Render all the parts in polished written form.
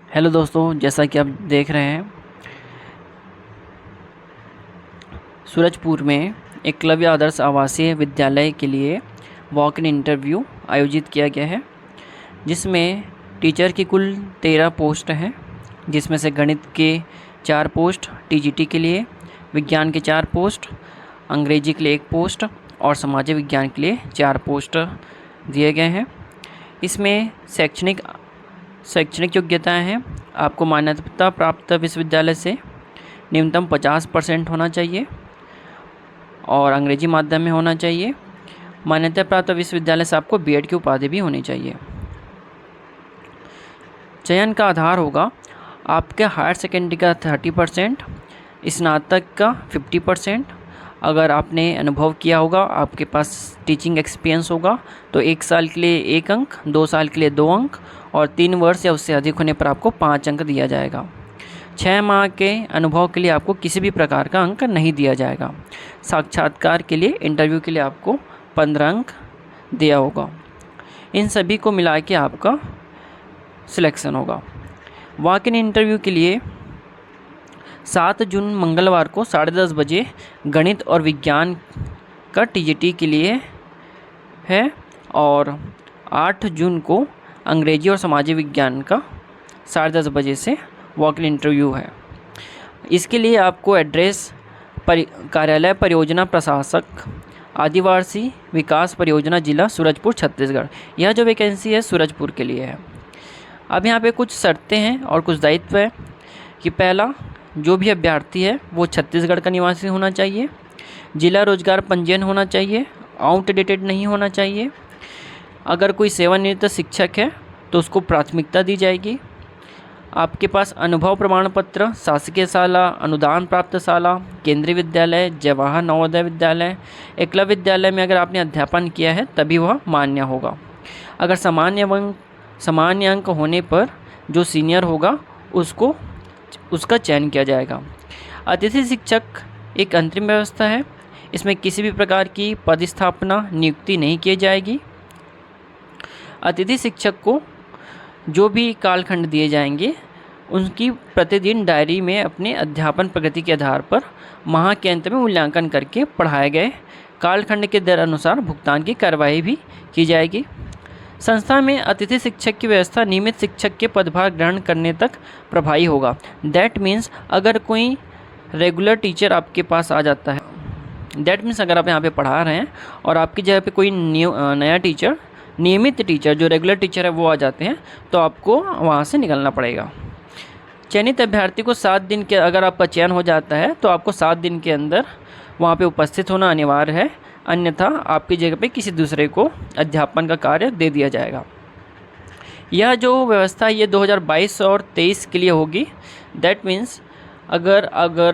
Hello दोस्तों, जैसा कि आप देख रहे हैं सूरजपुर में एकलव्य आदर्श आवासीय विद्यालय के लिए वॉक इन इंटरव्यू आयोजित किया गया है, जिसमें टीचर की कुल 13 पोस्ट हैं, जिसमें से गणित के 4 पोस्ट, टीजीटी के लिए विज्ञान के 4 पोस्ट, अंग्रेजी के लिए 1 पोस्ट और सामाजिक विज्ञान के लिए 4 पोस्ट दिए गए हैं। इसमें शैक्षणिक योग्यताएं हैं। आपको मान्यता प्राप्त विश्वविद्यालय से न्यूनतम 50% होना चाहिए और अंग्रेजी माध्यम में होना चाहिए। मान्यता प्राप्त विश्वविद्यालय से आपको बीएड की उपाधि भी होनी चाहिए। चयन का आधार होगा आपके हायर सेकेंडरी का 30%, स्नातक का 50%। अगर आपने अनुभव किया होगा, आपके पास टीचिंग एक्सपीरियंस होगा, तो 1 साल के लिए 1 अंक, 2 साल के लिए 2 अंक और 3 वर्ष या उससे अधिक होने पर आपको 5 अंक दिया जाएगा। 6 माह के अनुभव के लिए आपको किसी भी प्रकार का अंक नहीं दिया जाएगा। साक्षात्कार के लिए, इंटरव्यू के लिए आपको 15 अंक दिया होगा। इन सभी को मिला के आपका सिलेक्शन होगा। वॉक इन इंटरव्यू के लिए 7 जून मंगलवार को 10:30 बजे गणित और विज्ञान का टीजीटी के लिए है और 8 जून को अंग्रेजी और सामाजिक विज्ञान का 10:30 बजे से वॉक इन इंटरव्यू है। इसके लिए आपको एड्रेस कार्यालय परियोजना प्रशासक, आदिवासी विकास परियोजना, जिला सूरजपुर, छत्तीसगढ़। यह जो वैकेंसी है सूरजपुर के लिए है। अब यहाँ पे कुछ शर्तें हैं और कुछ दायित्व है कि पहला, जो भी अभ्यर्थी है वो छत्तीसगढ़ का निवासी होना चाहिए, जिला रोजगार पंजीयन होना चाहिए, आउटडेटेड नहीं होना चाहिए। अगर कोई सेवानिवृत्त शिक्षक है तो उसको प्राथमिकता दी जाएगी। आपके पास अनुभव प्रमाण पत्र, शासकीय शाला, अनुदान प्राप्त शाला, केंद्रीय विद्यालय, जवाहर नवोदय विद्यालय, एकलव्य विद्यालय में अगर आपने अध्यापन किया है तभी वह मान्य होगा। अगर सामान्य अंक होने पर जो सीनियर होगा उसका चयन किया जाएगा। अतिथि शिक्षक एक अंतरिम व्यवस्था है। इसमें किसी भी प्रकार की पदस्थापना, नियुक्ति नहीं की जाएगी। अतिथि शिक्षक को जो भी कालखंड दिए जाएंगे उनकी प्रतिदिन डायरी में अपने अध्यापन प्रगति के आधार पर माह के अंत में मूल्यांकन करके पढ़ाए गए कालखंड के दर अनुसार भुगतान की कार्रवाई भी की जाएगी। संस्था में अतिथि शिक्षक की व्यवस्था नियमित शिक्षक के पदभार ग्रहण करने तक प्रभावी होगा। दैट मीन्स अगर कोई रेगुलर टीचर आपके पास आ जाता है, दैट मीन्स अगर आप यहाँ पे पढ़ा रहे हैं और आपकी जगह पे कोई नया टीचर, नियमित टीचर जो रेगुलर टीचर है वो आ जाते हैं, तो आपको वहाँ से निकलना पड़ेगा। चयनित अभ्यर्थी को 7 दिन के, अगर आपका चयन हो जाता है तो आपको 7 दिन के अंदर वहाँ पे उपस्थित होना अनिवार्य है, अन्यथा आपकी जगह पे किसी दूसरे को अध्यापन का कार्य दे दिया जाएगा। यह जो व्यवस्था ये 2022 और 23 के लिए होगी। दैट मीन्स अगर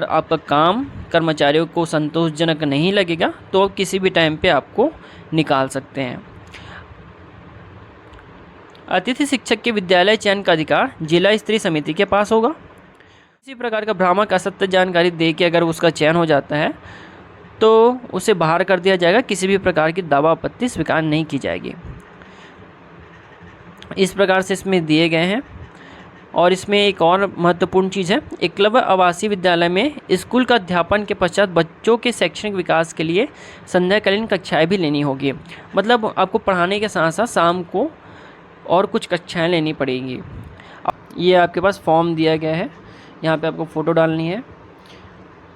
आपका काम कर्मचारियों को संतोषजनक नहीं लगेगा तो किसी भी टाइम पे आपको निकाल सकते हैं। अतिथि शिक्षक के विद्यालय चयन का अधिकार जिला स्तरीय समिति के पास होगा। किसी प्रकार का भ्रामक असत्य जानकारी दे के अगर उसका चयन हो जाता है तो उसे बाहर कर दिया जाएगा। किसी भी प्रकार की दावा आपत्ति स्वीकार नहीं की जाएगी। इस प्रकार से इसमें दिए गए हैं। और इसमें एक और महत्वपूर्ण चीज़ है, एकलव्य आवासीय विद्यालय में स्कूल का अध्यापन के पश्चात बच्चों के शैक्षणिक विकास के लिए संध्याकालीन कक्षाएं भी लेनी होगी। मतलब आपको पढ़ाने के साथ साथ शाम को और कुछ कक्षाएं लेनी पड़ेंगी। ये आपके पास फॉर्म दिया गया है, यहाँ पे आपको फ़ोटो डालनी है।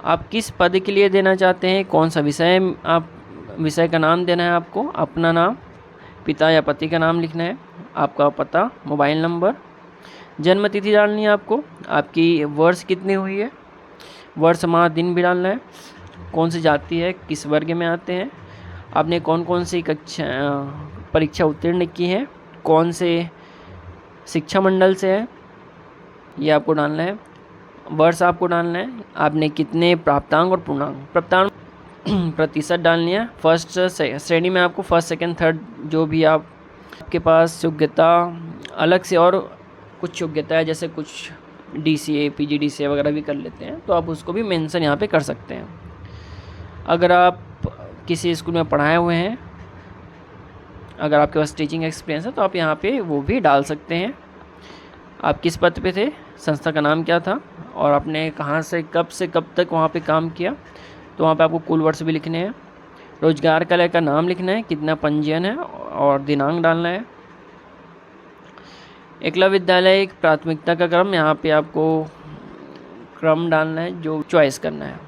आप किस पद के लिए देना चाहते हैं, कौन सा विषय का नाम देना है आपको, अपना नाम, पिता या पति का नाम लिखना है, आपका पता, मोबाइल नंबर, जन्म तिथि डालनी है आपको, आपकी वर्ष कितनी हुई है, वर्ष माह दिन भी डालना है, कौन सी जाति है, किस वर्ग में आते हैं, आपने कौन कौन सी परीक्षा उत्तीर्ण की है, कौन से शिक्षा मंडल से है, ये आपको डालना है। वर्ष आपको डालना है, आपने कितने प्राप्तांक और प्राप्तांक प्रतिशत डालनी है। फर्स्ट श्रेणी में आपको फर्स्ट, सेकंड, थर्ड जो भी आपके पास योग्यता अलग से और कुछ योग्यता है, जैसे कुछ DCA, PGDCA वगैरह भी कर लेते हैं, तो आप उसको भी मेंशन यहाँ पे कर सकते हैं। अगर आप किसी स्कूल में पढ़ाए हुए हैं, अगर आपके पास टीचिंग एक्सपीरियंस है तो आप यहाँ पे वो भी डाल सकते हैं। आप किस पद पे थे, संस्था का नाम क्या था, और आपने कहाँ से कब तक वहाँ पे काम किया। तो वहाँ पे आपको कुल वर्ष भी लिखने हैं। रोजगार का नाम लिखना है, कितना पंजीयन है और दिनांक डालना है। एकलव्य विद्यालय एक प्राथमिकता का क्रम, यहाँ पे आपको क्रम डालना है जो चॉइस करना है।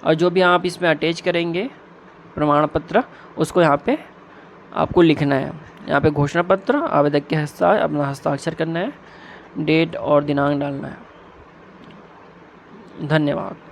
और जो भी आप इसमें अटैच करेंगे प्रमाण पत्र, उसको यहाँ पे आपको लिखना है। यहाँ पे घोषणा पत्र, आवेदक के अपना हस्ताक्षर करना है, डेट और दिनांक डालना है। धन्यवाद।